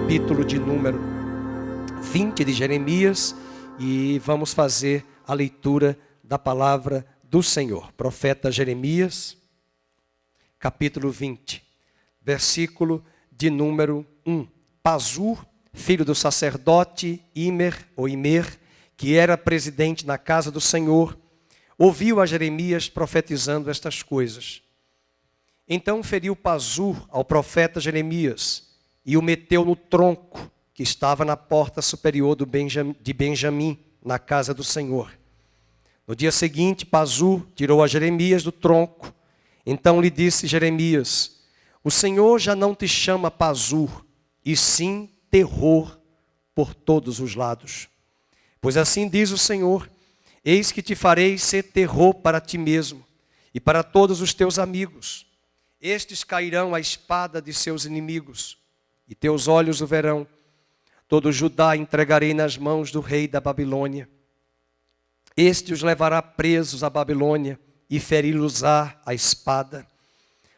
capítulo de número 20 de Jeremias e vamos fazer a leitura da palavra do Senhor. Profeta Jeremias, capítulo 20, versículo de número 1. Pazur, filho do sacerdote Imer, que era presidente na casa do Senhor, ouviu a Jeremias profetizando estas coisas. Então feriu Pazur ao profeta Jeremias e o meteu no tronco que estava na porta superior de Benjamim, na casa do Senhor. No dia seguinte, Pazur tirou a Jeremias do tronco. Então lhe disse Jeremias: o Senhor já não te chama Pazur, e sim terror por todos os lados. Pois assim diz o Senhor: eis que te farei ser terror para ti mesmo e para todos os teus amigos. Estes cairão à espada de seus inimigos, e teus olhos o verão. Todo Judá entregarei nas mãos do rei da Babilônia. Este os levará presos à Babilônia e feri-los-á a espada.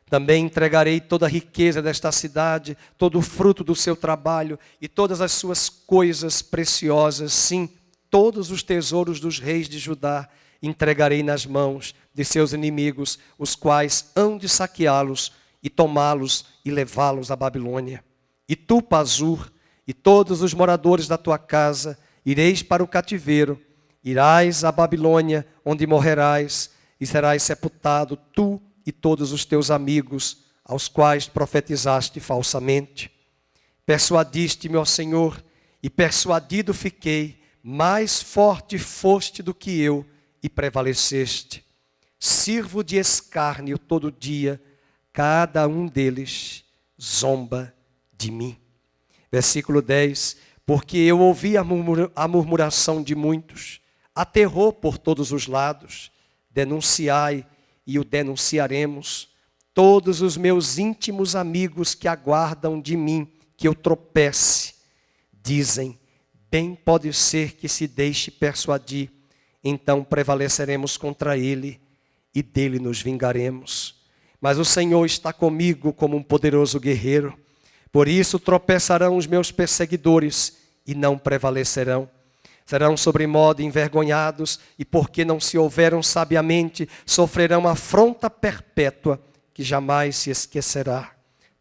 Também entregarei toda a riqueza desta cidade, todo o fruto do seu trabalho e todas as suas coisas preciosas, sim, todos os tesouros dos reis de Judá entregarei nas mãos de seus inimigos, os quais hão de saqueá-los e tomá-los e levá-los à Babilônia. E tu, Pazur, e todos os moradores da tua casa, ireis para o cativeiro, irás à Babilônia, onde morrerás, e serás sepultado, tu e todos os teus amigos, aos quais profetizaste falsamente. Persuadiste-me, ó Senhor, e persuadido fiquei, mais forte foste do que eu, e prevaleceste. Sirvo de escárnio todo dia, cada um deles zomba de mim. Versículo 10, porque eu ouvi a murmuração de muitos, há terror por todos os lados, denunciai e o denunciaremos. Todos os meus íntimos amigos que aguardam de mim que eu tropece, dizem, bem pode ser que se deixe persuadir, então prevaleceremos contra ele e dele nos vingaremos. Mas o Senhor está comigo como um poderoso guerreiro. Por isso tropeçarão os meus perseguidores e não prevalecerão. Serão sobremodo envergonhados e porque não se houveram sabiamente, sofrerão afronta perpétua que jamais se esquecerá.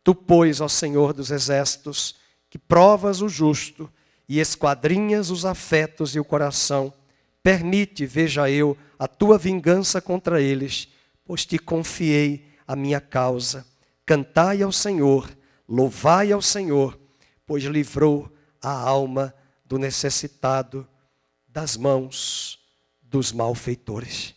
Tu, pois, ó Senhor dos exércitos, que provas o justo e esquadrinhas os afetos e o coração, permite, veja eu, a tua vingança contra eles, pois te confiei a minha causa. Cantai ao Senhor, louvai ao Senhor, pois livrou a alma do necessitado das mãos dos malfeitores.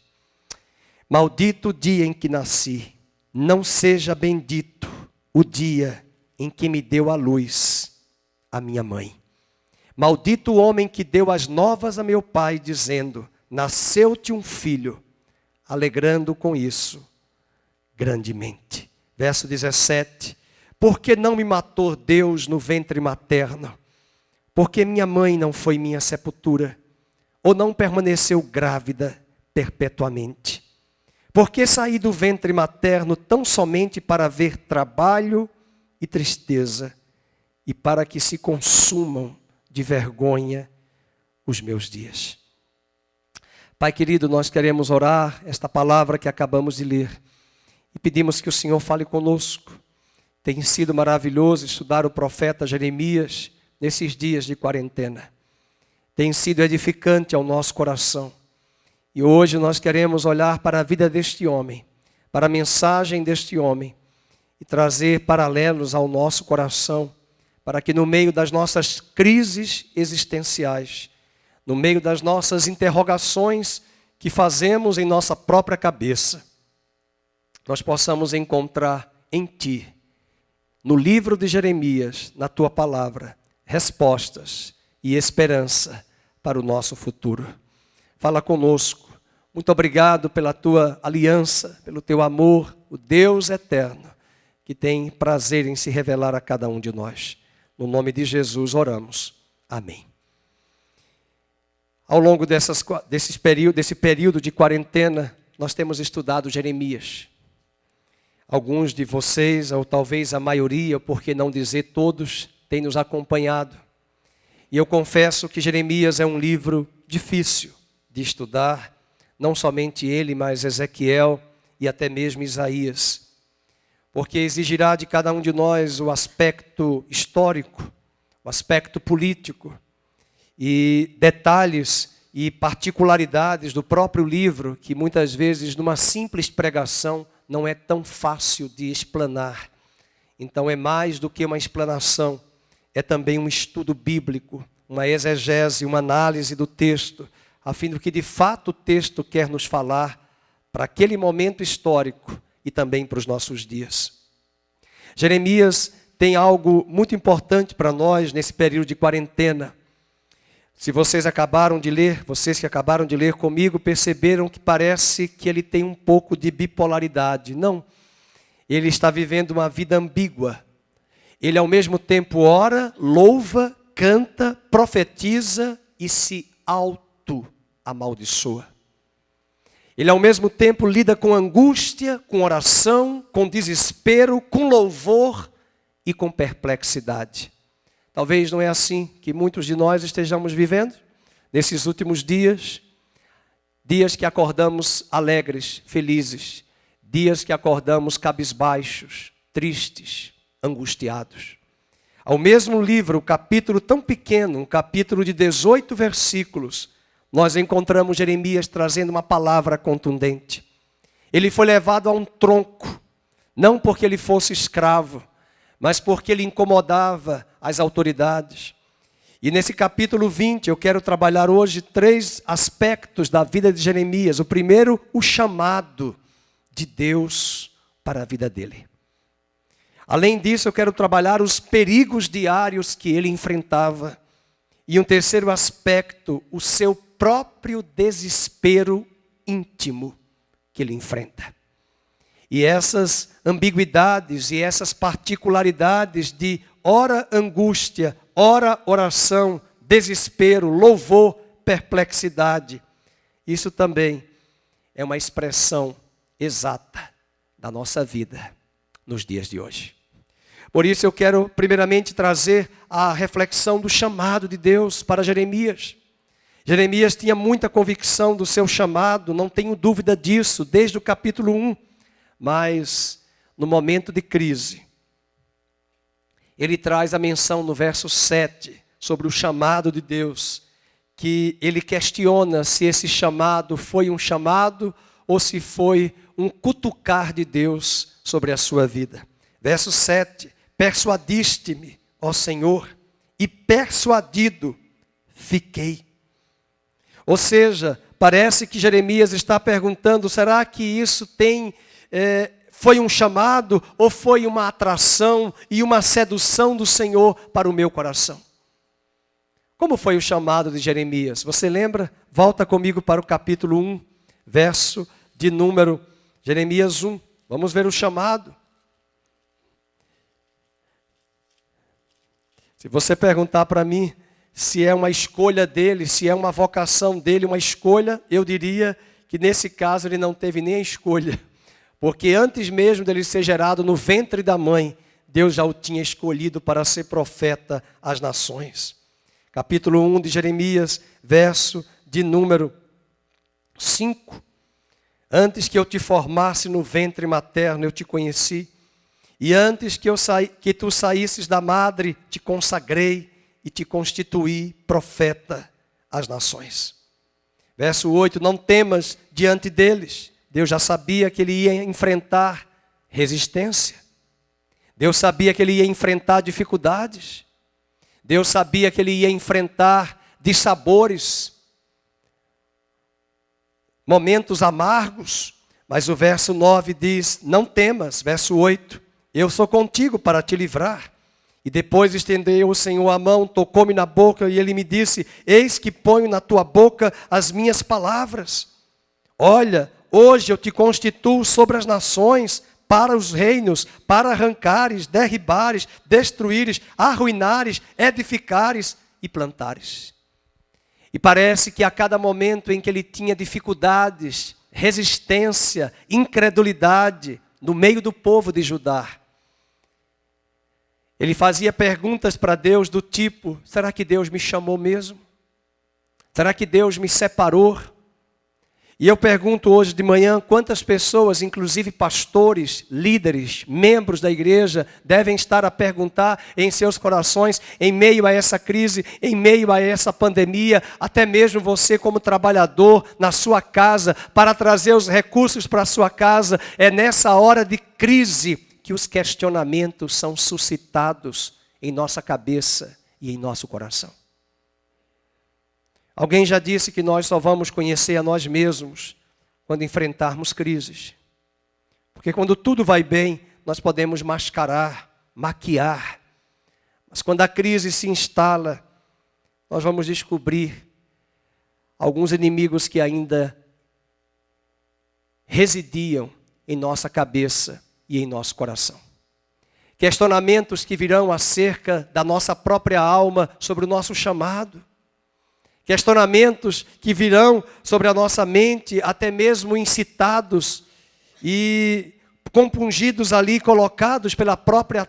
Maldito o dia em que nasci, não seja bendito o dia em que me deu a luz a minha mãe. Maldito o homem que deu as novas a meu pai, dizendo, nasceu-te um filho, alegrando com isso grandemente. Verso 17, porque não me matou Deus no ventre materno? Porque minha mãe não foi minha sepultura? Ou não permaneceu grávida perpetuamente? Porque saí do ventre materno tão somente para ver trabalho e tristeza, e para que se consumam de vergonha os meus dias. Pai querido, nós queremos orar esta palavra que acabamos de ler e pedimos que o Senhor fale conosco. Tem sido maravilhoso estudar o profeta Jeremias nesses dias de quarentena. Tem sido edificante ao nosso coração. E hoje nós queremos olhar para a vida deste homem, para a mensagem deste homem e trazer paralelos ao nosso coração, para que no meio das nossas crises existenciais, no meio das nossas interrogações que fazemos em nossa própria cabeça, nós possamos encontrar em Ti, no livro de Jeremias, na Tua palavra, respostas e esperança para o nosso futuro. Fala conosco. Muito obrigado pela Tua aliança, pelo Teu amor, o Deus eterno, que tem prazer em se revelar a cada um de nós. No nome de Jesus oramos. Amém. Ao longo desse período de quarentena, nós temos estudado Jeremias. Alguns de vocês, ou talvez a maioria, por que não dizer todos, tem nos acompanhado. E eu confesso que Jeremias é um livro difícil de estudar, não somente ele, mas Ezequiel e até mesmo Isaías, porque exigirá de cada um de nós o aspecto histórico, o aspecto político e detalhes e particularidades do próprio livro, que muitas vezes numa simples pregação não é tão fácil de explanar. Então é mais do que uma explanação, é também um estudo bíblico, uma exegese, uma análise do texto, a fim de que de fato o texto quer nos falar para aquele momento histórico e também para os nossos dias. Jeremias tem algo muito importante para nós nesse período de quarentena. Se vocês que acabaram de ler comigo, perceberam que parece que ele tem um pouco de bipolaridade. Não, ele está vivendo uma vida ambígua. Ele ao mesmo tempo ora, louva, canta, profetiza e se auto-amaldiçoa. Ele ao mesmo tempo lida com angústia, com oração, com desespero, com louvor e com perplexidade. Talvez não é assim que muitos de nós estejamos vivendo nesses últimos dias. Dias que acordamos alegres, felizes. Dias que acordamos cabisbaixos, tristes, angustiados. Ao mesmo livro, um capítulo tão pequeno, um capítulo de 18 versículos, nós encontramos Jeremias trazendo uma palavra contundente. Ele foi levado a um tronco, não porque ele fosse escravo, mas porque ele incomodava as autoridades. E nesse capítulo 20, eu quero trabalhar hoje 3 aspectos da vida de Jeremias. O primeiro, o chamado de Deus para a vida dele. Além disso, eu quero trabalhar os perigos diários que ele enfrentava. E um terceiro aspecto, o seu próprio desespero íntimo que ele enfrenta. E essas ambiguidades e essas particularidades de ora angústia, ora oração, desespero, louvor, perplexidade, isso também é uma expressão exata da nossa vida nos dias de hoje. Por isso eu quero primeiramente trazer a reflexão do chamado de Deus para Jeremias. Jeremias tinha muita convicção do seu chamado, não tenho dúvida disso, desde o capítulo 1. Mas no momento de crise, ele traz a menção no verso 7 sobre o chamado de Deus, que ele questiona se esse chamado foi um chamado ou se foi um cutucar de Deus sobre a sua vida. Verso 7, persuadiste-me, ó Senhor, e persuadido fiquei. Ou seja, parece que Jeremias está perguntando, será que isso foi um chamado ou foi uma atração e uma sedução do Senhor para o meu coração? Como foi o chamado de Jeremias? Você lembra? Volta comigo para o capítulo 1, verso de número Jeremias 1. Vamos ver o chamado. Se você perguntar para mim se é uma escolha dele, se é uma vocação dele, uma escolha, eu diria que nesse caso ele não teve nem a escolha. Porque antes mesmo dele ser gerado no ventre da mãe, Deus já o tinha escolhido para ser profeta às nações. Capítulo 1 de Jeremias, verso de número 5. Antes que eu te formasse no ventre materno, eu te conheci. E antes que tu saísses da madre, te consagrei e te constituí profeta às nações. Verso 8, não temas diante deles. Deus já sabia que ele ia enfrentar resistência. Deus sabia que ele ia enfrentar dificuldades. Deus sabia que ele ia enfrentar dissabores, momentos amargos. Mas o verso 9 diz, não temas. Verso 8, eu sou contigo para te livrar. E depois estendeu o Senhor a mão, tocou-me na boca e ele me disse, eis que ponho na tua boca as minhas palavras. Olha, hoje eu te constituo sobre as nações, para os reinos, para arrancares, derribares, destruíres, arruinares, edificares e plantares. E parece que a cada momento em que ele tinha dificuldades, resistência, incredulidade no meio do povo de Judá, Ele fazia perguntas para Deus do tipo: será que Deus me chamou mesmo? Será que Deus me separou? E eu pergunto hoje de manhã, quantas pessoas, inclusive pastores, líderes, membros da igreja, devem estar a perguntar em seus corações, em meio a essa crise, em meio a essa pandemia, até mesmo você como trabalhador na sua casa, para trazer os recursos para a sua casa. É nessa hora de crise que os questionamentos são suscitados em nossa cabeça e em nosso coração. Alguém já disse que nós só vamos conhecer a nós mesmos quando enfrentarmos crises. Porque quando tudo vai bem, nós podemos mascarar, maquiar. Mas quando a crise se instala, nós vamos descobrir alguns inimigos que ainda residiam em nossa cabeça e em nosso coração. Questionamentos que virão acerca da nossa própria alma sobre o nosso chamado. Questionamentos que virão sobre a nossa mente, até mesmo incitados e compungidos ali, colocados pela própria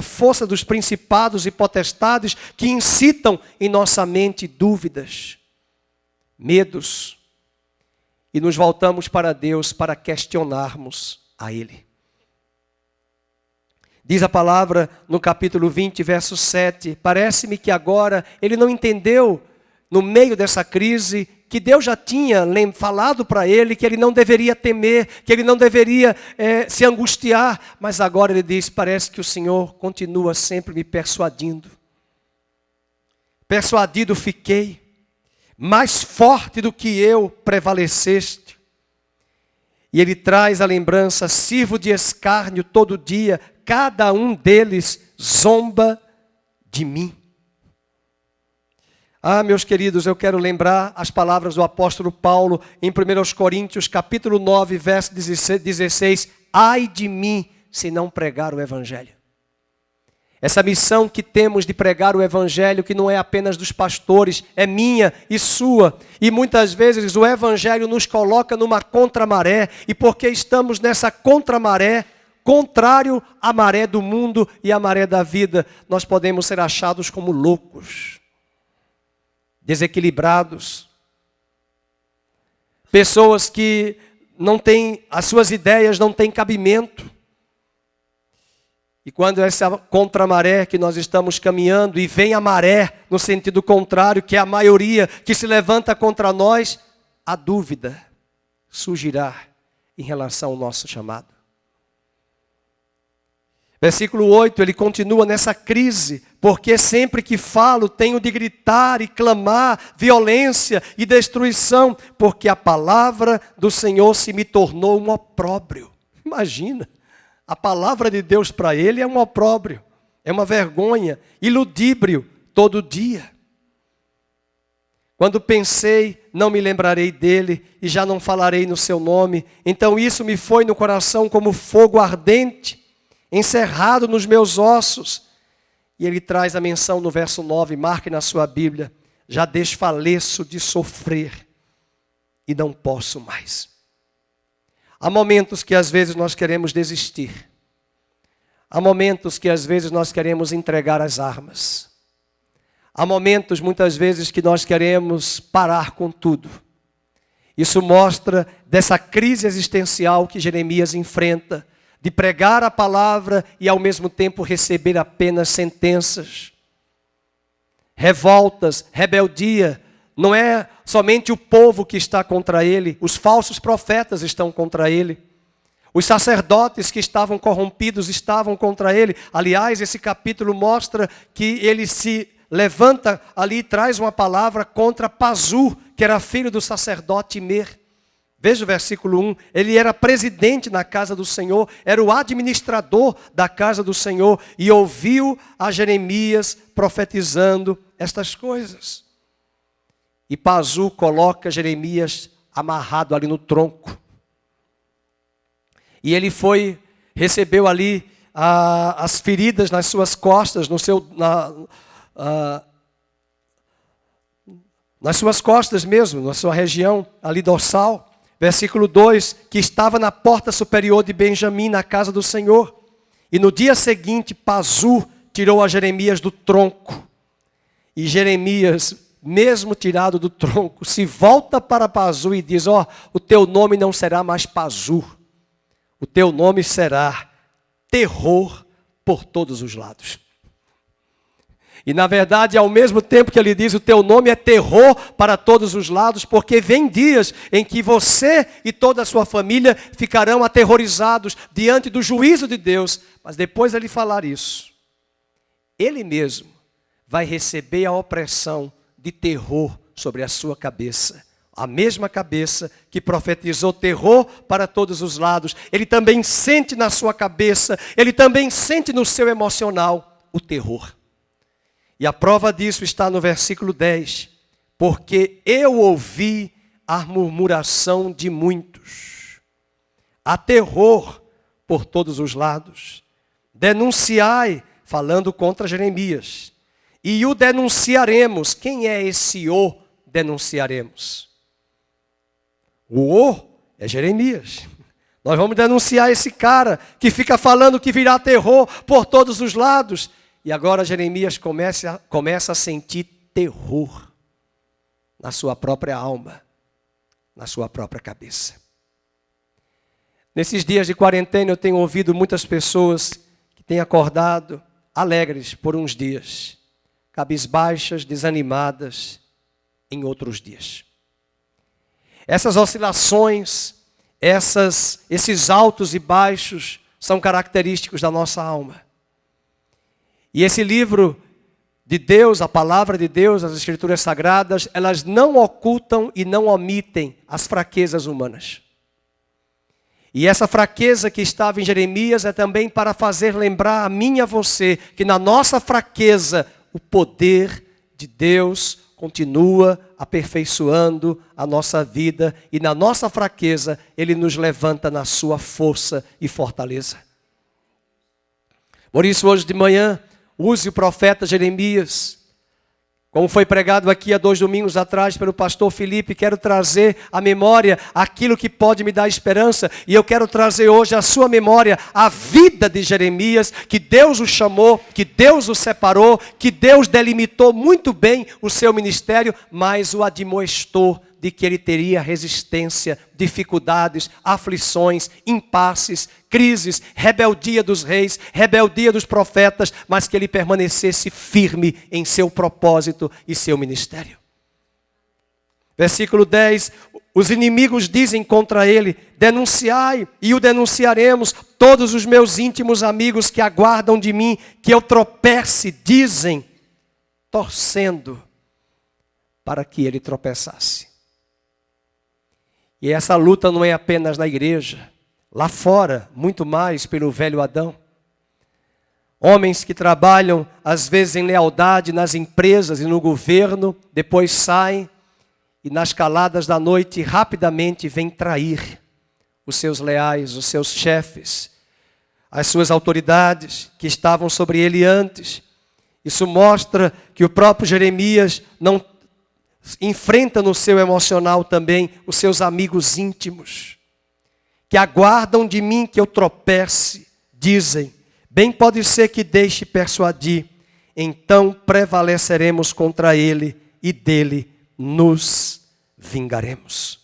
força dos principados e potestades, que incitam em nossa mente dúvidas, medos. E nos voltamos para Deus para questionarmos a Ele. Diz a palavra no capítulo 20, verso 7, parece-me que agora ele não entendeu, no meio dessa crise, que Deus já tinha falado para ele que ele não deveria temer, que ele não deveria se angustiar, mas agora ele diz, parece que o Senhor continua sempre me persuadindo. Persuadido fiquei, mais forte do que eu prevaleceste. E ele traz a lembrança, sirvo de escárnio todo dia, cada um deles zomba de mim. Ah, meus queridos, eu quero lembrar as palavras do apóstolo Paulo em 1 Coríntios, capítulo 9, verso 16. Ai de mim, se não pregar o evangelho. Essa missão que temos de pregar o evangelho, que não é apenas dos pastores, é minha e sua. E muitas vezes o evangelho nos coloca numa contramaré. E porque estamos nessa contramaré, contrário à maré do mundo e à maré da vida, nós podemos ser achados como loucos, desequilibrados. Pessoas que não têm, as suas ideias não têm cabimento. E quando essa contramaré que nós estamos caminhando e vem a maré no sentido contrário, que é a maioria que se levanta contra nós, a dúvida surgirá em relação ao nosso chamado. Versículo 8, ele continua nessa crise, porque sempre que falo tenho de gritar e clamar violência e destruição, porque a palavra do Senhor se me tornou um opróbrio. Imagina, a palavra de Deus para ele é um opróbrio, é uma vergonha, iludíbrio todo dia. Quando pensei, não me lembrarei dele e já não falarei no seu nome, então isso me foi no coração como fogo ardente, encerrado nos meus ossos. E ele traz a menção no verso 9, marque na sua Bíblia, já desfaleço de sofrer e não posso mais. Há momentos que às vezes nós queremos desistir. Há momentos que às vezes nós queremos entregar as armas. Há momentos muitas vezes que nós queremos parar com tudo. Isso mostra dessa crise existencial que Jeremias enfrenta, de pregar a palavra e ao mesmo tempo receber apenas sentenças. Revoltas, rebeldia, não é somente o povo que está contra ele, os falsos profetas estão contra ele. Os sacerdotes que estavam corrompidos estavam contra ele. Aliás, esse capítulo mostra que ele se levanta ali e traz uma palavra contra Pazur, que era filho do sacerdote Imer. Veja o versículo 1, ele era presidente na casa do Senhor, era o administrador da casa do Senhor e ouviu a Jeremias profetizando estas coisas. E Pazur coloca Jeremias amarrado ali no tronco. E ele recebeu ali as feridas nas suas costas, nas suas costas mesmo, na sua região ali dorsal. Versículo 2, que estava na porta superior de Benjamim, na casa do Senhor. E no dia seguinte, Pazu tirou a Jeremias do tronco. E Jeremias, mesmo tirado do tronco, se volta para Pazu e diz: ó, o teu nome não será mais Pazu. O teu nome será terror por todos os lados. E na verdade, ao mesmo tempo que ele diz: o teu nome é terror para todos os lados, porque vem dias em que você e toda a sua família ficarão aterrorizados diante do juízo de Deus. Mas depois de ele falar isso, ele mesmo vai receber a opressão de terror sobre a sua cabeça. A mesma cabeça que profetizou terror para todos os lados. Ele também sente na sua cabeça, ele também sente no seu emocional o terror. E a prova disso está no versículo 10. Porque eu ouvi a murmuração de muitos. Há terror por todos os lados. Denunciai, falando contra Jeremias. E o denunciaremos. Quem é esse o denunciaremos? O é Jeremias. Nós vamos denunciar esse cara que fica falando que virá terror por todos os lados. E agora Jeremias começa a sentir terror na sua própria alma, na sua própria cabeça. Nesses dias de quarentena eu tenho ouvido muitas pessoas que têm acordado alegres por uns dias, cabisbaixas, desanimadas em outros dias. Essas oscilações, esses altos e baixos são característicos da nossa alma. E esse livro de Deus, a palavra de Deus, as Escrituras Sagradas, elas não ocultam e não omitem as fraquezas humanas. E essa fraqueza que estava em Jeremias é também para fazer lembrar a mim e a você que na nossa fraqueza o poder de Deus continua aperfeiçoando a nossa vida e na nossa fraqueza Ele nos levanta na sua força e fortaleza. Por isso hoje de manhã, use o profeta Jeremias, como foi pregado aqui há 2 domingos atrás pelo pastor Felipe. Quero trazer à memória aquilo que pode me dar esperança. E eu quero trazer hoje à sua memória a vida de Jeremias, que Deus o chamou, que Deus o separou, que Deus delimitou muito bem o seu ministério, mas o admoestou de que ele teria resistência, dificuldades, aflições, impasses, crises, rebeldia dos reis, rebeldia dos profetas, mas que ele permanecesse firme em seu propósito e seu ministério. Versículo 10, os inimigos dizem contra ele: denunciai e o denunciaremos, todos os meus íntimos amigos que aguardam de mim que eu tropece, dizem, torcendo para que ele tropeçasse. E essa luta não é apenas na igreja, lá fora, muito mais pelo velho Adão. Homens que trabalham, às vezes em lealdade nas empresas e no governo, depois saem e nas caladas da noite rapidamente vêm trair os seus leais, os seus chefes, as suas autoridades que estavam sobre ele antes. Isso mostra que o próprio Jeremias não enfrenta no seu emocional também os seus amigos íntimos, que aguardam de mim que eu tropece, dizem, bem pode ser que deixe persuadir, então prevaleceremos contra ele e dele nos vingaremos.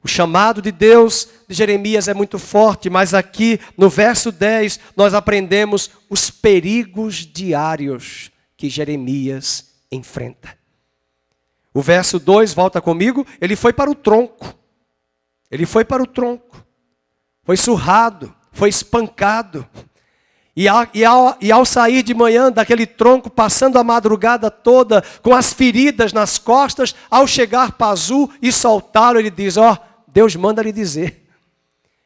O chamado de Deus de Jeremias é muito forte, mas aqui no verso 10 nós aprendemos os perigos diários que Jeremias enfrenta. O verso 2, volta comigo, ele foi para o tronco. Ele foi para o tronco. Foi surrado, foi espancado. E ao sair de manhã daquele tronco, passando a madrugada toda, com as feridas nas costas, ao chegar Pazu e soltá-lo, ele diz, ó, Deus manda lhe dizer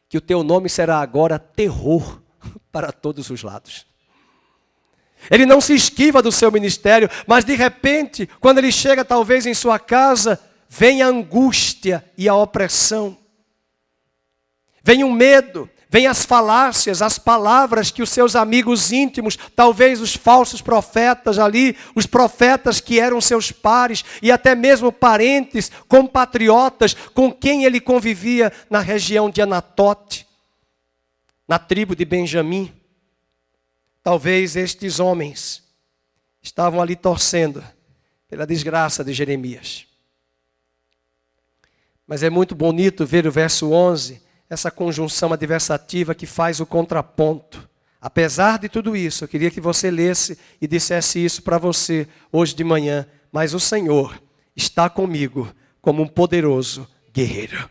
que o teu nome será agora terror para todos os lados. Ele não se esquiva do seu ministério, mas de repente, quando ele chega talvez em sua casa, vem a angústia e a opressão. Vem o medo, vem as falácias, as palavras que os seus amigos íntimos, talvez os falsos profetas ali, os profetas que eram seus pares e até mesmo parentes, compatriotas com quem ele convivia na região de Anatote, na tribo de Benjamim. Talvez estes homens estavam ali torcendo pela desgraça de Jeremias. Mas é muito bonito ver o verso 11, essa conjunção adversativa que faz o contraponto. Apesar de tudo isso, eu queria que você lesse e dissesse isso para você hoje de manhã. Mas o Senhor está comigo como um poderoso guerreiro.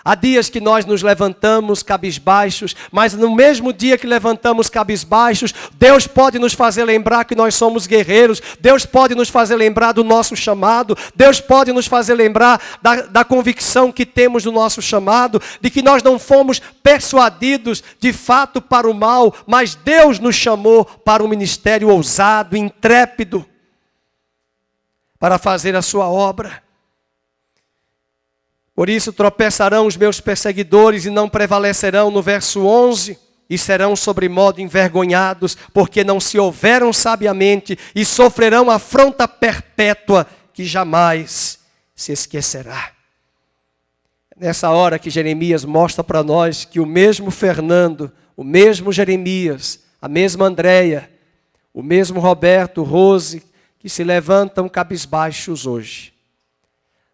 Há dias que nós nos levantamos cabisbaixos, mas no mesmo dia que levantamos cabisbaixos, Deus pode nos fazer lembrar que nós somos guerreiros, Deus pode nos fazer lembrar do nosso chamado, Deus pode nos fazer lembrar da convicção que temos do nosso chamado, de que nós não fomos persuadidos de fato para o mal, mas Deus nos chamou para um ministério ousado, intrépido, para fazer a sua obra. Por isso tropeçarão os meus perseguidores e não prevalecerão, no verso 11, e serão sobremodo envergonhados, porque não se houveram sabiamente, e sofrerão afronta perpétua, que jamais se esquecerá. Nessa hora que Jeremias mostra para nós que o mesmo Fernando, o mesmo Jeremias, a mesma Andréia, o mesmo Roberto, Rose, que se levantam cabisbaixos hoje,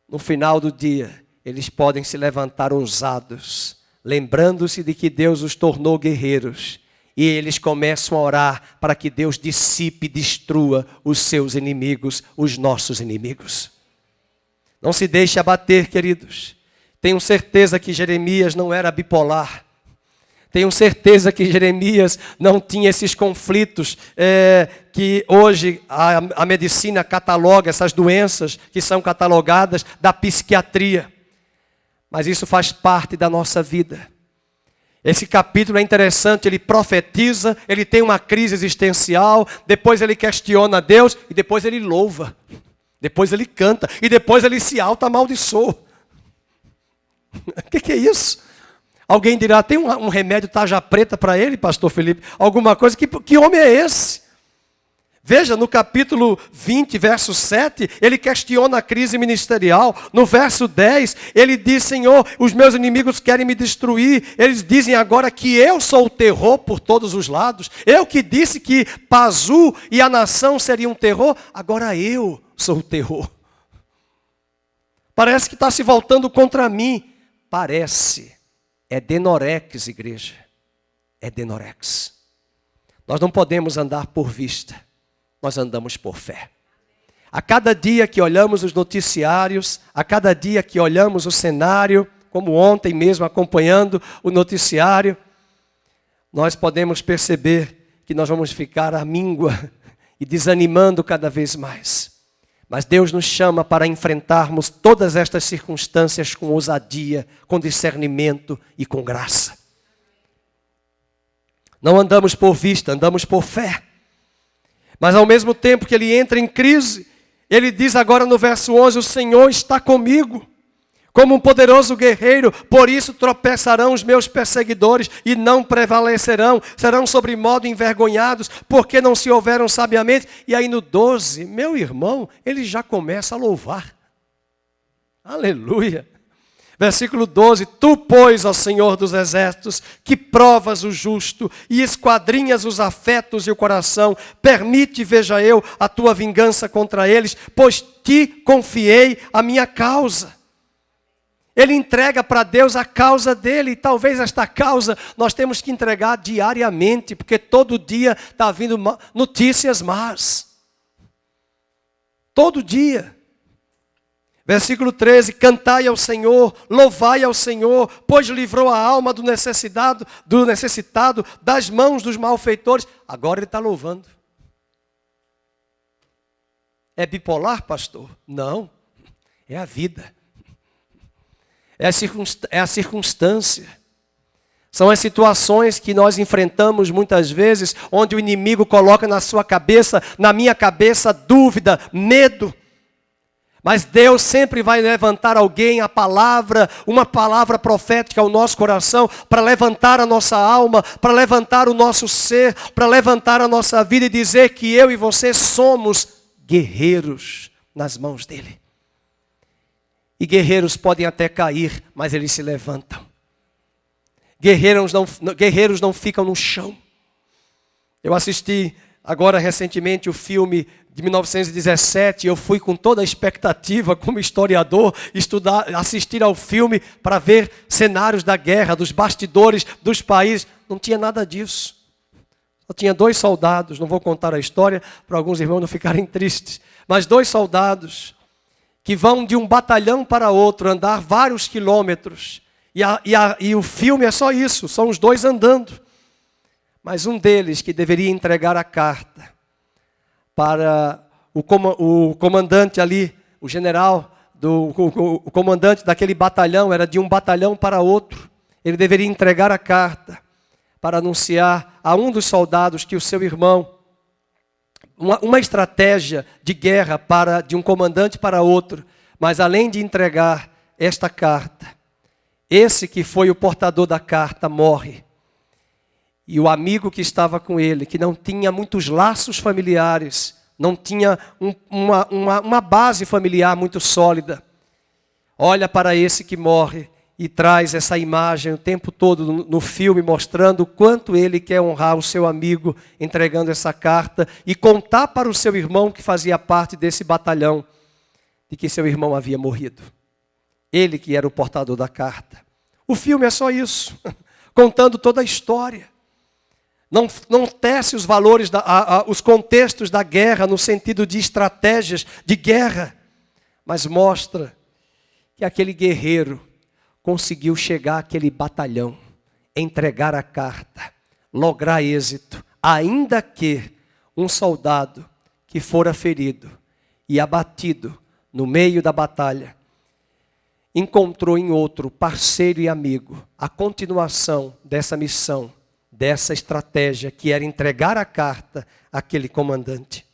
no final do dia, eles podem se levantar ousados, lembrando-se de que Deus os tornou guerreiros. E eles começam a orar para que Deus dissipe e destrua os seus inimigos, os nossos inimigos. Não se deixe abater, queridos. Tenho certeza que Jeremias não era bipolar. Tenho certeza que Jeremias não tinha esses conflitos que hoje a medicina cataloga, essas doenças que são catalogadas da psiquiatria. Mas isso faz parte da nossa vida. Esse capítulo é interessante, ele profetiza, ele tem uma crise existencial, depois ele questiona Deus e depois ele louva. Depois ele canta e depois ele se auto-amaldiçoa. O que é isso? Alguém dirá, tem um remédio tarja preta para ele, pastor Felipe? Alguma coisa, que homem é esse? Veja, no capítulo 20, verso 7, ele questiona a crise ministerial. No verso 10, ele diz, Senhor, os meus inimigos querem me destruir. Eles dizem agora que eu sou o terror por todos os lados. Eu que disse que Pazu e a nação seriam um terror, agora eu sou o terror. Parece que está se voltando contra mim. Parece. É denorex, igreja. É denorex. Nós não podemos andar por vista. Nós andamos por fé. A cada dia que olhamos os noticiários, a cada dia que olhamos o cenário, como ontem mesmo acompanhando o noticiário, nós podemos perceber que nós vamos ficar à míngua e desanimando cada vez mais. Mas Deus nos chama para enfrentarmos todas estas circunstâncias com ousadia, com discernimento e com graça. Não andamos por vista, andamos por fé. Mas ao mesmo tempo que ele entra em crise, ele diz agora no verso 11, o Senhor está comigo, como um poderoso guerreiro, por isso tropeçarão os meus perseguidores e não prevalecerão, serão sobremodo envergonhados, porque não se houveram sabiamente. E aí no 12, meu irmão, ele já começa a louvar. Aleluia. Versículo 12, tu, pois, ó Senhor dos exércitos, que provas o justo e esquadrinhas os afetos e o coração, permite, veja eu, a tua vingança contra eles, pois te confiei a minha causa. Ele entrega para Deus a causa dele, e talvez esta causa nós temos que entregar diariamente, porque todo dia está vindo notícias más. Todo dia. Versículo 13, cantai ao Senhor, louvai ao Senhor, pois livrou a alma do necessitado das mãos dos malfeitores. Agora ele está louvando. É bipolar, pastor? Não, é a vida. É a circunstância. São as situações que nós enfrentamos muitas vezes, onde o inimigo coloca na sua cabeça, na minha cabeça, dúvida, medo. Mas Deus sempre vai levantar alguém, uma palavra profética ao nosso coração, para levantar a nossa alma, para levantar o nosso ser, para levantar a nossa vida e dizer que eu e você somos guerreiros nas mãos dele. E guerreiros podem até cair, mas eles se levantam. Guerreiros não ficam no chão. Eu assisti agora recentemente o filme de 1917, eu fui com toda a expectativa como historiador assistir ao filme para ver cenários da guerra, dos bastidores dos países. Não tinha nada disso. Só tinha 2 soldados, não vou contar a história para alguns irmãos não ficarem tristes, mas 2 soldados que vão de um batalhão para outro, andar vários quilômetros. E o filme é só isso, são os 2 andando. Mas um deles que deveria entregar a carta para o comandante ali, o general, o comandante daquele batalhão, era de um batalhão para outro. Ele deveria entregar a carta para anunciar a um dos soldados que o seu irmão, uma estratégia de guerra de um comandante para outro, mas além de entregar esta carta, esse que foi o portador da carta morre. E o amigo que estava com ele, que não tinha muitos laços familiares, não tinha uma base familiar muito sólida, olha para esse que morre e traz essa imagem o tempo todo no filme, mostrando o quanto ele quer honrar o seu amigo, entregando essa carta e contar para o seu irmão, que fazia parte desse batalhão, de que seu irmão havia morrido. Ele que era o portador da carta. O filme é só isso, contando toda a história. Não tece os valores, os contextos da guerra no sentido de estratégias de guerra, mas mostra que aquele guerreiro conseguiu chegar àquele batalhão, entregar a carta, lograr êxito, ainda que um soldado que fora ferido e abatido no meio da batalha, encontrou em outro parceiro e amigo a continuação dessa missão, dessa estratégia que era entregar a carta àquele comandante.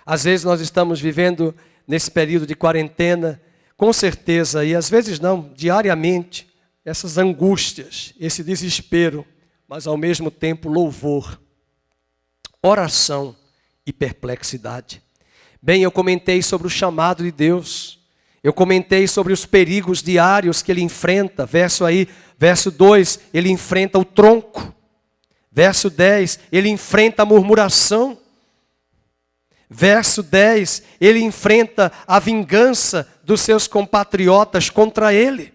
Às vezes nós estamos vivendo nesse período de quarentena, com certeza, e às vezes não, diariamente, essas angústias, esse desespero, mas ao mesmo tempo louvor, oração e perplexidade. Bem, eu comentei sobre o chamado de Deus, eu comentei sobre os perigos diários que ele enfrenta, verso 2, ele enfrenta o tronco. Verso 10, ele enfrenta a murmuração. Verso 10, ele enfrenta a vingança dos seus compatriotas contra ele.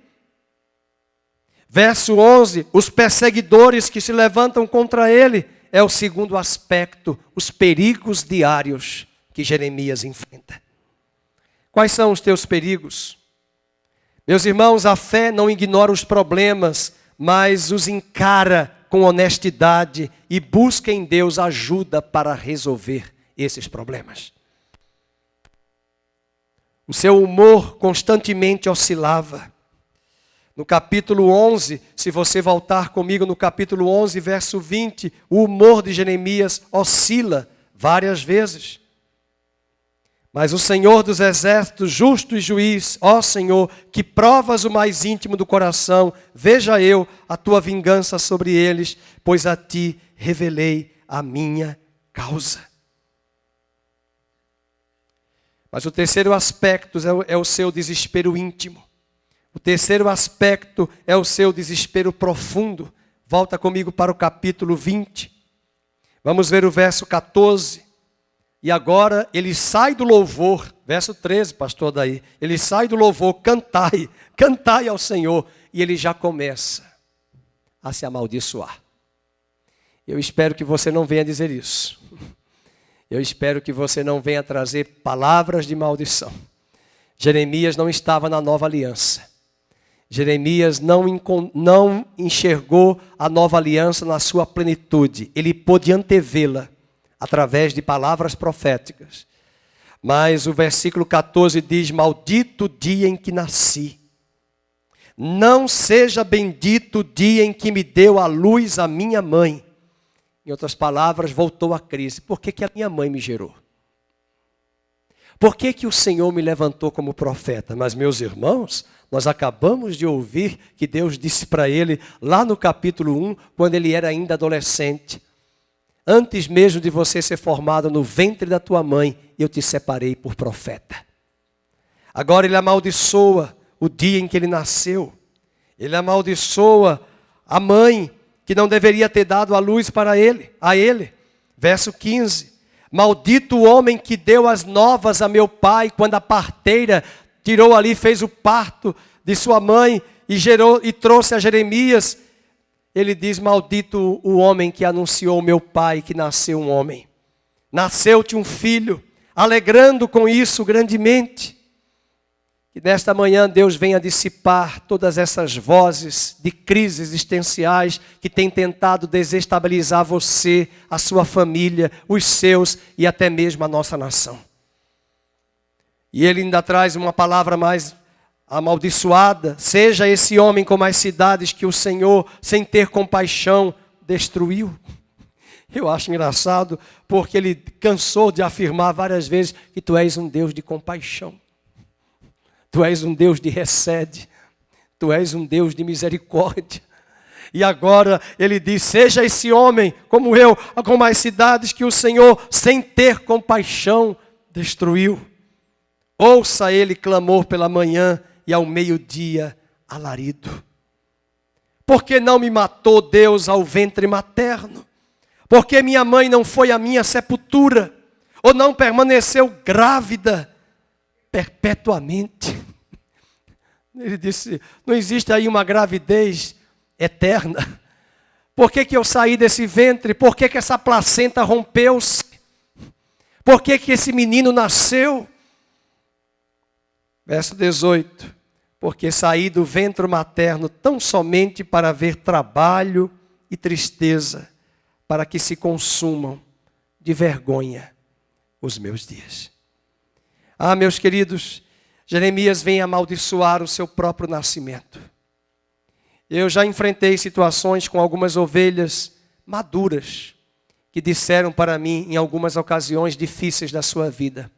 Verso 11, os perseguidores que se levantam contra ele. É o segundo aspecto, os perigos diários que Jeremias enfrenta. Quais são os teus perigos? Meus irmãos, a fé não ignora os problemas, mas os encara com honestidade e busca em Deus ajuda para resolver esses problemas. O seu humor constantemente oscilava. No capítulo 11, se você voltar comigo no capítulo 11, verso 20, o humor de Jeremias oscila várias vezes. Mas o Senhor dos exércitos, justo e juiz, ó Senhor, que provas o mais íntimo do coração, veja eu a tua vingança sobre eles, pois a ti revelei a minha causa. Mas o terceiro aspecto é o seu desespero íntimo. O terceiro aspecto é o seu desespero profundo. Volta comigo para o capítulo 20. Vamos ver o verso 14. E agora ele sai do louvor, verso 13, pastor Daí. Ele sai do louvor, cantai ao Senhor. E ele já começa a se amaldiçoar. Eu espero que você não venha dizer isso. Eu espero que você não venha trazer palavras de maldição. Jeremias não estava na nova aliança. Jeremias não enxergou a nova aliança na sua plenitude. Ele pôde antevê-la através de palavras proféticas. Mas o versículo 14 diz: maldito o dia em que nasci. Não seja bendito o dia em que me deu à luz a minha mãe. Em outras palavras, voltou a crise. Por que a minha mãe me gerou? Por que o Senhor me levantou como profeta? Mas, meus irmãos, nós acabamos de ouvir que Deus disse para ele, lá no capítulo 1, quando ele era ainda adolescente: antes mesmo de você ser formado no ventre da tua mãe, eu te separei por profeta. Agora ele amaldiçoa o dia em que ele nasceu. Ele amaldiçoa a mãe que não deveria ter dado a luz a ele. Verso 15. Maldito o homem que deu as novas a meu pai, quando a parteira tirou ali, fez o parto de sua mãe e trouxe a Jeremias. Ele diz, maldito o homem que anunciou meu pai que nasceu um homem. Nasceu-te um filho, alegrando com isso grandemente. Que nesta manhã Deus venha dissipar todas essas vozes de crises existenciais que têm tentado desestabilizar você, a sua família, os seus e até mesmo a nossa nação. E ele ainda traz uma palavra mais amaldiçoada. Seja esse homem como as cidades que o Senhor, sem ter compaixão, destruiu. Eu acho engraçado, porque ele cansou de afirmar várias vezes que tu és um Deus de compaixão. Tu és um Deus de recede. Tu és um Deus de misericórdia. E agora ele diz, seja esse homem como eu, como as cidades que o Senhor, sem ter compaixão, destruiu. Ouça ele clamor pela manhã e ao meio-dia alarido. Por que não me matou Deus ao ventre materno? Por que minha mãe não foi à minha sepultura? Ou não permaneceu grávida perpetuamente? Ele disse, não existe aí uma gravidez eterna. Por que eu saí desse ventre? Por que essa placenta rompeu-se? Por que esse menino nasceu? Verso 18. Porque saí do ventre materno tão somente para ver trabalho e tristeza, para que se consumam de vergonha os meus dias. Ah, meus queridos, Jeremias vem amaldiçoar o seu próprio nascimento. Eu já enfrentei situações com algumas ovelhas maduras que disseram para mim em algumas ocasiões difíceis da sua vida,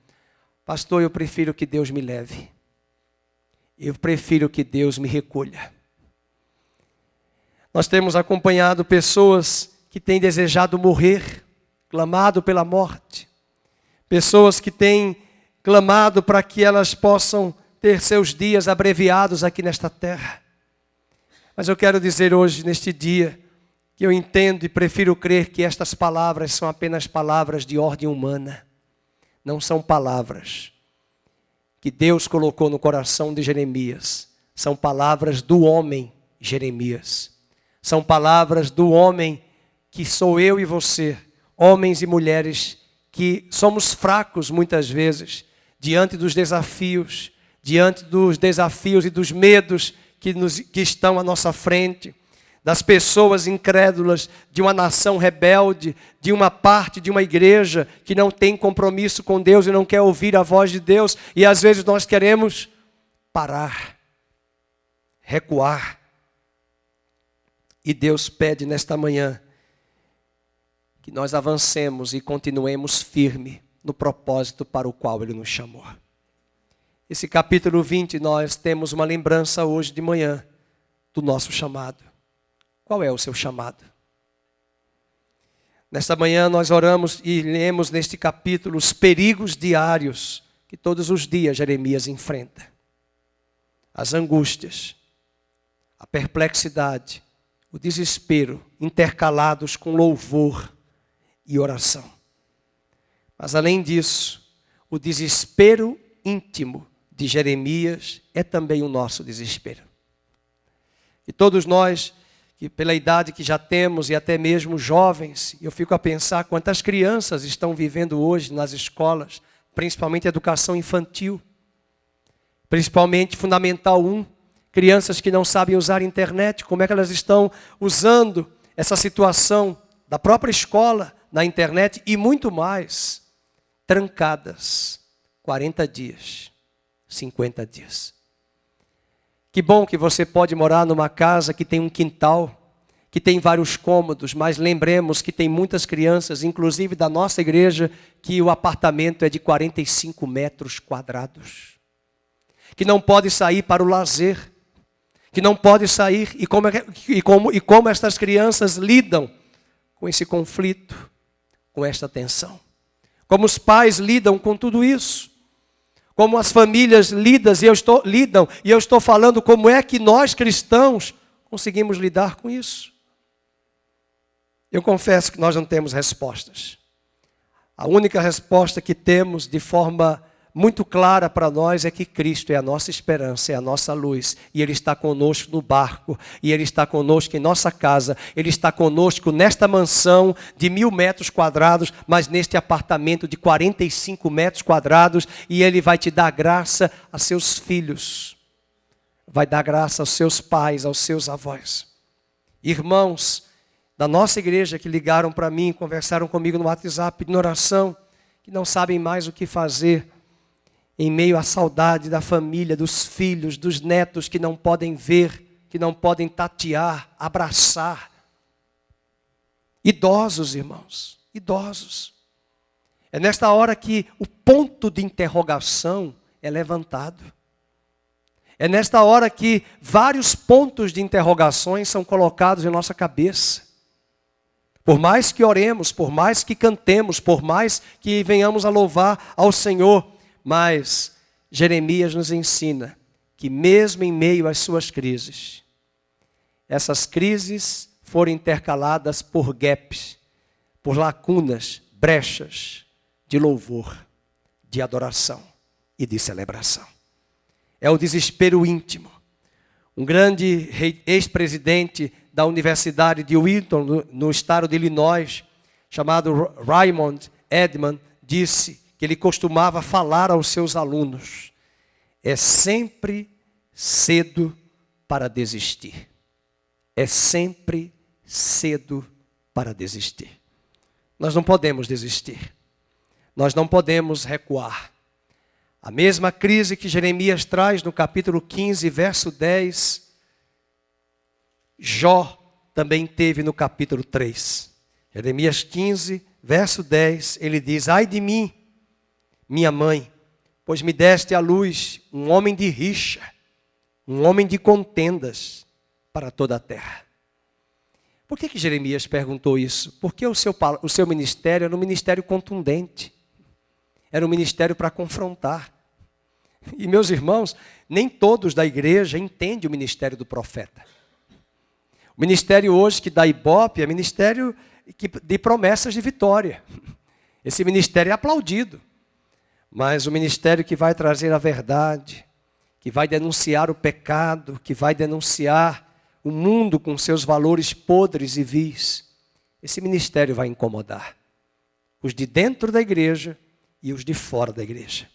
pastor, eu prefiro que Deus me leve. Eu prefiro que Deus me recolha. Nós temos acompanhado pessoas que têm desejado morrer, clamado pela morte. Pessoas que têm clamado para que elas possam ter seus dias abreviados aqui nesta terra. Mas eu quero dizer hoje, neste dia, que eu entendo e prefiro crer que estas palavras são apenas palavras de ordem humana. Não são palavras que Deus colocou no coração de Jeremias. São palavras do homem Jeremias. São palavras do homem que sou eu e você, homens e mulheres que somos fracos muitas vezes, diante dos desafios e dos medos que estão à nossa frente, das pessoas incrédulas, de uma nação rebelde, de uma parte de uma igreja que não tem compromisso com Deus e não quer ouvir a voz de Deus. E às vezes nós queremos parar, recuar. E Deus pede nesta manhã que nós avancemos e continuemos firme no propósito para o qual Ele nos chamou. Esse capítulo 20, nós temos uma lembrança hoje de manhã do nosso chamado. Qual é o seu chamado? Nesta manhã nós oramos e lemos neste capítulo os perigos diários que todos os dias Jeremias enfrenta. As angústias, a perplexidade, o desespero, intercalados com louvor e oração. Mas além disso, o desespero íntimo de Jeremias é também o nosso desespero. E todos nós, que pela idade que já temos e até mesmo jovens, eu fico a pensar quantas crianças estão vivendo hoje nas escolas, principalmente educação infantil, principalmente Fundamental 1, crianças que não sabem usar a internet, como é que elas estão usando essa situação da própria escola, na internet e muito mais, trancadas, 40 dias, 50 dias. Que bom que você pode morar numa casa que tem um quintal, que tem vários cômodos, mas lembremos que tem muitas crianças, inclusive da nossa igreja, que o apartamento é de 45 metros quadrados. Que não pode sair para o lazer, que não pode sair, e como estas crianças lidam com esse conflito, com esta tensão. Como os pais lidam com tudo isso. Como as famílias lidam, e eu estou falando como é que nós cristãos conseguimos lidar com isso. Eu confesso que nós não temos respostas. A única resposta que temos de forma muito clara para nós é que Cristo é a nossa esperança, é a nossa luz. E Ele está conosco no barco, e Ele está conosco em nossa casa, Ele está conosco nesta mansão de 1.000 metros quadrados, mas neste apartamento de 45 metros quadrados, e Ele vai te dar graça a seus filhos, vai dar graça aos seus pais, aos seus avós. Irmãos da nossa igreja que ligaram para mim, conversaram comigo no WhatsApp, pedindo oração, que não sabem mais o que fazer, em meio à saudade da família, dos filhos, dos netos que não podem ver, que não podem tatear, abraçar. Idosos, irmãos, idosos. É nesta hora que o ponto de interrogação é levantado. É nesta hora que vários pontos de interrogações são colocados em nossa cabeça. Por mais que oremos, por mais que cantemos, por mais que venhamos a louvar ao Senhor, mas Jeremias nos ensina que mesmo em meio às suas crises, essas crises foram intercaladas por gaps, por lacunas, brechas de louvor, de adoração e de celebração. É o desespero íntimo. Um grande ex-presidente da Universidade de Wheaton, no estado de Illinois, chamado Raymond Edman, disse que ele costumava falar aos seus alunos: é sempre cedo para desistir. É sempre cedo para desistir. Nós não podemos desistir. Nós não podemos recuar. A mesma crise que Jeremias traz no capítulo 15, verso 10, Jó também teve no capítulo 3. Jeremias 15, verso 10, ele diz: ai de mim, minha mãe, pois me deste à luz um homem de rixa, um homem de contendas para toda a terra. Por que Jeremias perguntou isso? Porque o seu ministério era um ministério contundente. Era um ministério para confrontar. E meus irmãos, nem todos da igreja entendem o ministério do profeta. O ministério hoje que dá ibope é ministério de promessas de vitória. Esse ministério é aplaudido. Mas o ministério que vai trazer a verdade, que vai denunciar o pecado, que vai denunciar o mundo com seus valores podres e vis, esse ministério vai incomodar os de dentro da igreja e os de fora da igreja.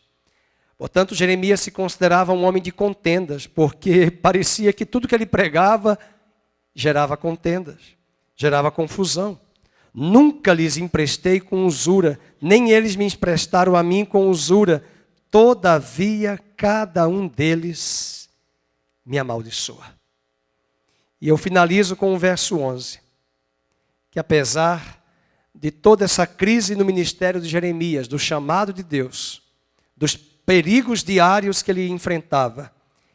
Portanto, Jeremias se considerava um homem de contendas, porque parecia que tudo que ele pregava gerava contendas, gerava confusão. Nunca lhes emprestei com usura, nem eles me emprestaram a mim com usura. Todavia, cada um deles me amaldiçoa. E eu finalizo com o verso 11, que apesar de toda essa crise no ministério de Jeremias, do chamado de Deus, dos perigos diários que ele enfrentava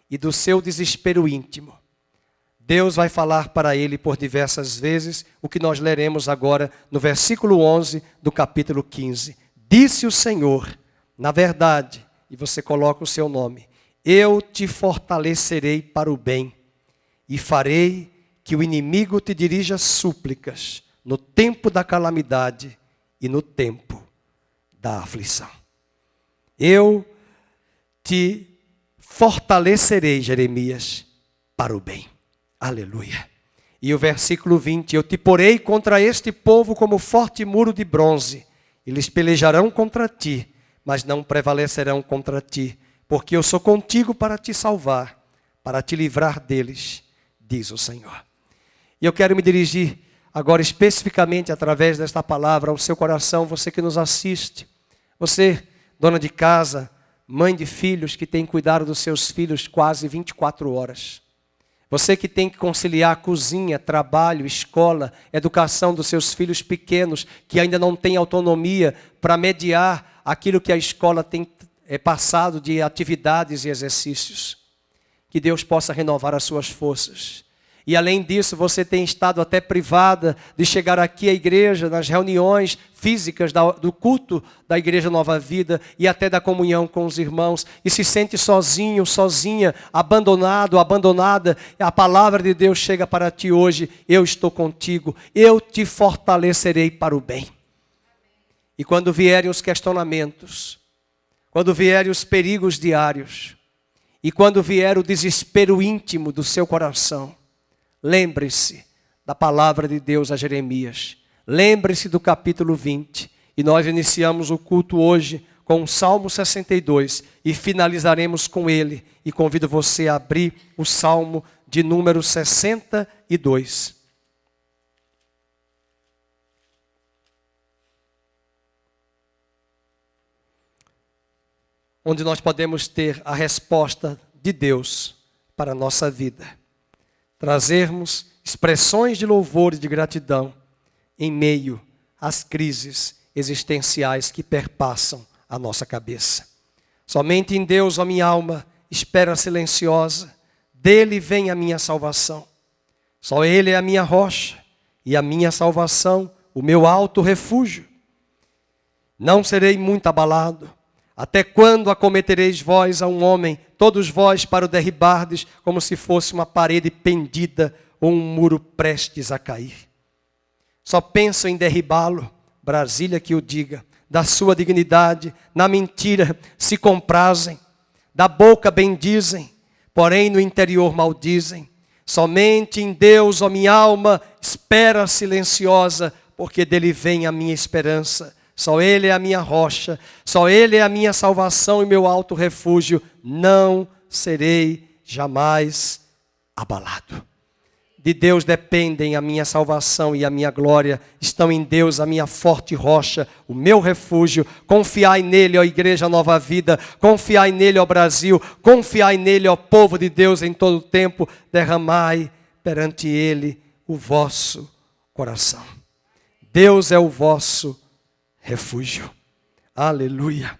e do seu desespero íntimo, Deus vai falar para ele por diversas vezes o que nós leremos agora no versículo 11 do capítulo 15. Disse o Senhor, na verdade, e você coloca o seu nome, eu te fortalecerei para o bem e farei que o inimigo te dirija súplicas no tempo da calamidade e no tempo da aflição. Eu te fortalecerei, Jeremias, para o bem. Aleluia. E o versículo 20, eu te porei contra este povo como forte muro de bronze. Eles pelejarão contra ti, mas não prevalecerão contra ti, porque eu sou contigo para te salvar, para te livrar deles, diz o Senhor. E eu quero me dirigir agora especificamente através desta palavra ao seu coração, você que nos assiste, você, dona de casa, mãe de filhos que tem cuidado dos seus filhos quase 24 horas. Você que tem que conciliar cozinha, trabalho, escola, educação dos seus filhos pequenos, que ainda não tem autonomia para mediar aquilo que a escola tem passado de atividades e exercícios. Que Deus possa renovar as suas forças. E além disso, você tem estado até privada de chegar aqui à igreja, nas reuniões físicas do culto da Igreja Nova Vida e até da comunhão com os irmãos. E se sente sozinho, sozinha, abandonado, abandonada. A palavra de Deus chega para ti hoje. Eu estou contigo, eu te fortalecerei para o bem. E quando vierem os questionamentos, quando vierem os perigos diários, e quando vier o desespero íntimo do seu coração, lembre-se da palavra de Deus a Jeremias. Lembre-se do capítulo 20. E nós iniciamos o culto hoje com o Salmo 62 e finalizaremos com ele. E convido você a abrir o Salmo de número 62. Onde nós podemos ter a resposta de Deus para a nossa vida. Trazermos expressões de louvor e de gratidão em meio às crises existenciais que perpassam a nossa cabeça. Somente em Deus, ó minha alma, espera silenciosa, dele vem a minha salvação. Só ele é a minha rocha e a minha salvação, o meu alto refúgio. Não serei muito abalado. Até quando acometereis vós a um homem, todos vós para o derribardes, como se fosse uma parede pendida ou um muro prestes a cair? Só pensam em derribá-lo, Brasília que o diga, da sua dignidade, na mentira se comprazem, da boca bendizem, porém no interior maldizem. Somente em Deus, ó minha alma, espera silenciosa, porque dele vem a minha esperança. Só ele é a minha rocha, só ele é a minha salvação e meu alto refúgio. Não serei jamais abalado. De Deus dependem a minha salvação e a minha glória. Estão em Deus a minha forte rocha, o meu refúgio. Confiai nele, ó Igreja Nova Vida. Confiai nele, ó Brasil. Confiai nele, ó povo de Deus em todo o tempo. Derramai perante ele o vosso coração. Deus é o vosso refúgio. Aleluia.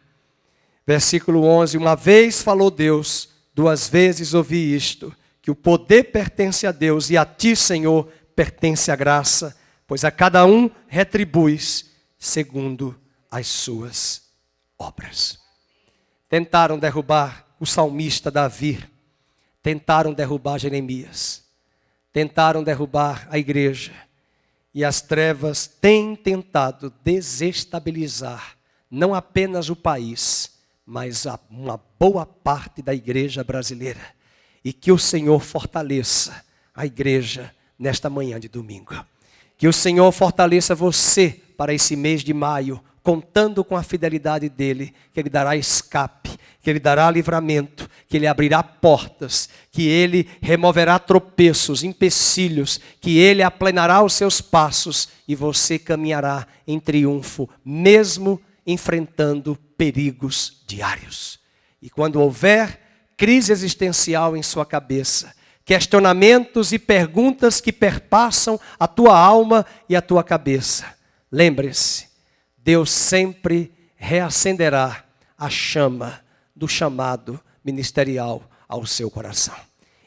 Versículo 11. Uma vez falou Deus, duas vezes ouvi isto, que o poder pertence a Deus e a ti, Senhor, pertence a graça, pois a cada um retribuis segundo as suas obras. Tentaram derrubar o salmista Davi, tentaram derrubar Jeremias, tentaram derrubar a igreja. E as trevas têm tentado desestabilizar não apenas o país, mas uma boa parte da igreja brasileira. E que o Senhor fortaleça a igreja nesta manhã de domingo. Que o Senhor fortaleça você para esse mês de maio, contando com a fidelidade dEle, que Ele dará escape, que Ele dará livramento, que Ele abrirá portas, que Ele removerá tropeços, empecilhos, que Ele aplanará os seus passos e você caminhará em triunfo, mesmo enfrentando perigos diários. E quando houver crise existencial em sua cabeça, questionamentos e perguntas que perpassam a tua alma e a tua cabeça, lembre-se, Deus sempre reacenderá a chama do chamado ministerial ao seu coração.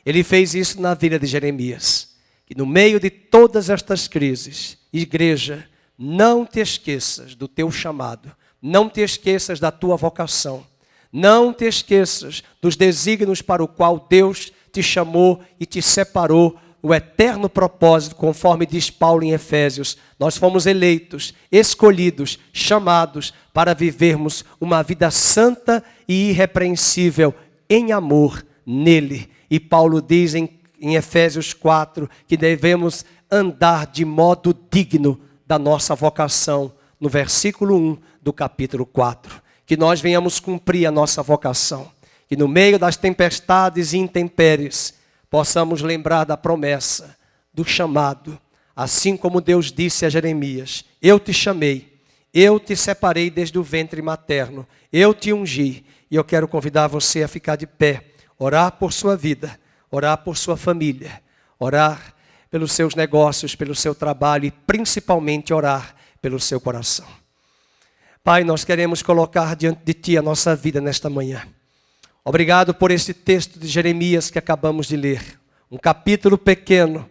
Ele fez isso na vida de Jeremias. E no meio de todas estas crises, igreja, não te esqueças do teu chamado. Não te esqueças da tua vocação. Não te esqueças dos desígnios para o qual Deus te chamou e te separou. O eterno propósito, conforme diz Paulo em Efésios, nós fomos eleitos, escolhidos, chamados para vivermos uma vida santa e irrepreensível em amor nele. E Paulo diz em Efésios 4 que devemos andar de modo digno da nossa vocação, no versículo 1 do capítulo 4. Que nós venhamos cumprir a nossa vocação, que no meio das tempestades e intempéries, possamos lembrar da promessa, do chamado, assim como Deus disse a Jeremias, eu te chamei, eu te separei desde o ventre materno, eu te ungi, e eu quero convidar você a ficar de pé, orar por sua vida, orar por sua família, orar pelos seus negócios, pelo seu trabalho e principalmente orar pelo seu coração. Pai, nós queremos colocar diante de Ti a nossa vida nesta manhã. Obrigado por este texto de Jeremias que acabamos de ler. Um capítulo pequeno,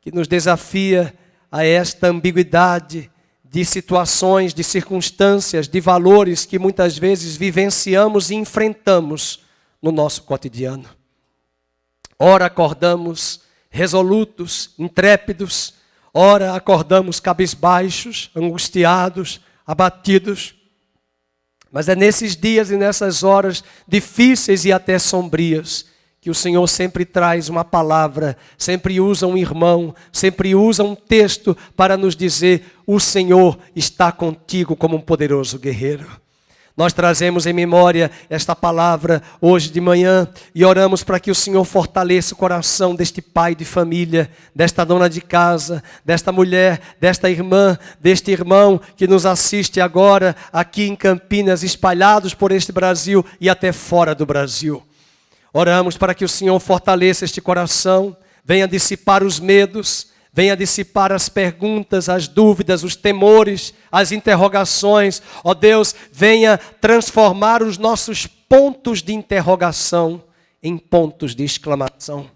que nos desafia a esta ambiguidade de situações, de circunstâncias, de valores que muitas vezes vivenciamos e enfrentamos no nosso cotidiano. Ora acordamos resolutos, intrépidos, ora acordamos cabisbaixos, angustiados, abatidos. Mas é nesses dias e nessas horas difíceis e até sombrias que o Senhor sempre traz uma palavra, sempre usa um irmão, sempre usa um texto para nos dizer: o Senhor está contigo como um poderoso guerreiro. Nós trazemos em memória esta palavra hoje de manhã e oramos para que o Senhor fortaleça o coração deste pai de família, desta dona de casa, desta mulher, desta irmã, deste irmão que nos assiste agora aqui em Campinas, espalhados por este Brasil e até fora do Brasil. Oramos para que o Senhor fortaleça este coração, venha dissipar os medos, venha dissipar as perguntas, as dúvidas, os temores, as interrogações. Ó Deus, venha transformar os nossos pontos de interrogação em pontos de exclamação.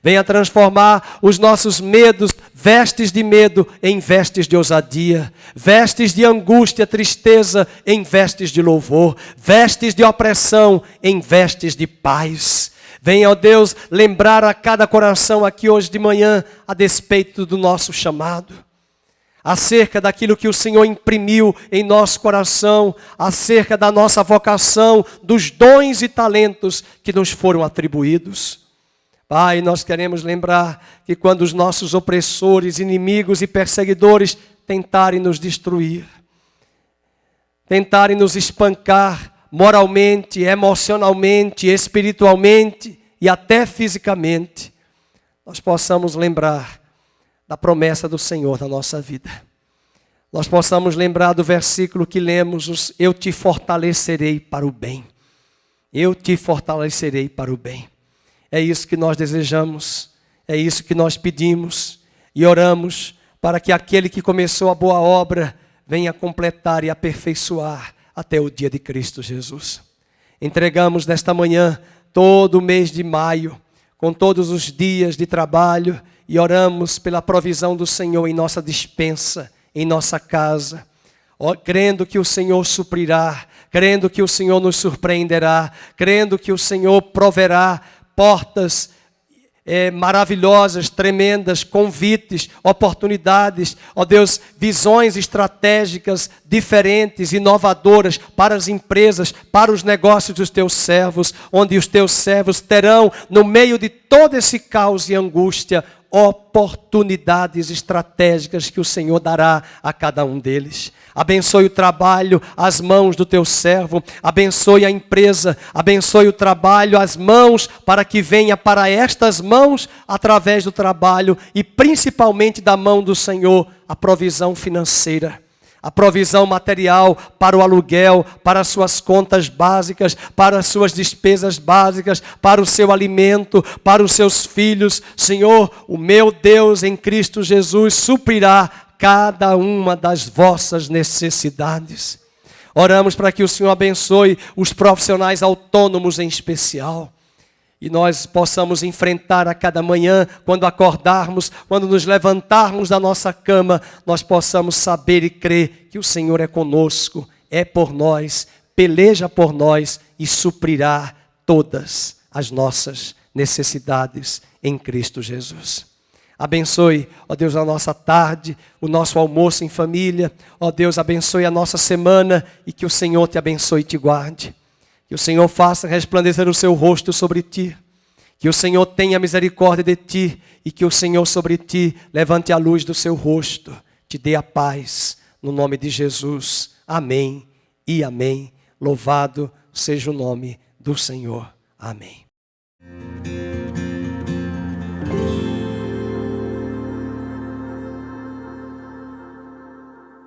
Venha transformar os nossos medos, vestes de medo, em vestes de ousadia. Vestes de angústia, tristeza, em vestes de louvor. Vestes de opressão, em vestes de paz. Venha, ó Deus, lembrar a cada coração aqui hoje de manhã, a despeito do nosso chamado, acerca daquilo que o Senhor imprimiu em nosso coração, acerca da nossa vocação, dos dons e talentos que nos foram atribuídos. Pai, nós queremos lembrar que quando os nossos opressores, inimigos e perseguidores tentarem nos destruir, tentarem nos espancar, moralmente, emocionalmente, espiritualmente e até fisicamente, nós possamos lembrar da promessa do Senhor na nossa vida. Nós possamos lembrar do versículo que lemos: eu te fortalecerei para o bem. Eu te fortalecerei para o bem. É isso que nós desejamos, é isso que nós pedimos e oramos para que aquele que começou a boa obra venha completar e aperfeiçoar até o dia de Cristo Jesus. Entregamos nesta manhã todo o mês de maio, com todos os dias de trabalho, e oramos pela provisão do Senhor em nossa despensa, em nossa casa, crendo que o Senhor suprirá, crendo que o Senhor nos surpreenderá, crendo que o Senhor proverá portas maravilhosas, tremendas, convites, oportunidades, ó Deus, visões estratégicas diferentes, inovadoras para as empresas, para os negócios dos teus servos, onde os teus servos terão, no meio de todo esse caos e angústia, oportunidades estratégicas que o Senhor dará a cada um deles. Abençoe o trabalho, as mãos do teu servo, abençoe a empresa, abençoe o trabalho, as mãos, para que venha para estas mãos, através do trabalho e principalmente da mão do Senhor, a provisão financeira. A provisão material para o aluguel, para as suas contas básicas, para as suas despesas básicas, para o seu alimento, para os seus filhos. Senhor, o meu Deus em Cristo Jesus suprirá cada uma das vossas necessidades. Oramos para que o Senhor abençoe os profissionais autônomos em especial. E nós possamos enfrentar a cada manhã, quando acordarmos, quando nos levantarmos da nossa cama, nós possamos saber e crer que o Senhor é conosco, é por nós, peleja por nós e suprirá todas as nossas necessidades em Cristo Jesus. Abençoe, ó Deus, a nossa tarde, o nosso almoço em família. Ó Deus, abençoe a nossa semana e que o Senhor te abençoe e te guarde. Que o Senhor faça resplandecer o seu rosto sobre ti. Que o Senhor tenha misericórdia de ti e que o Senhor sobre ti levante a luz do seu rosto. Te dê a paz, no nome de Jesus. Amém e amém. Louvado seja o nome do Senhor. Amém.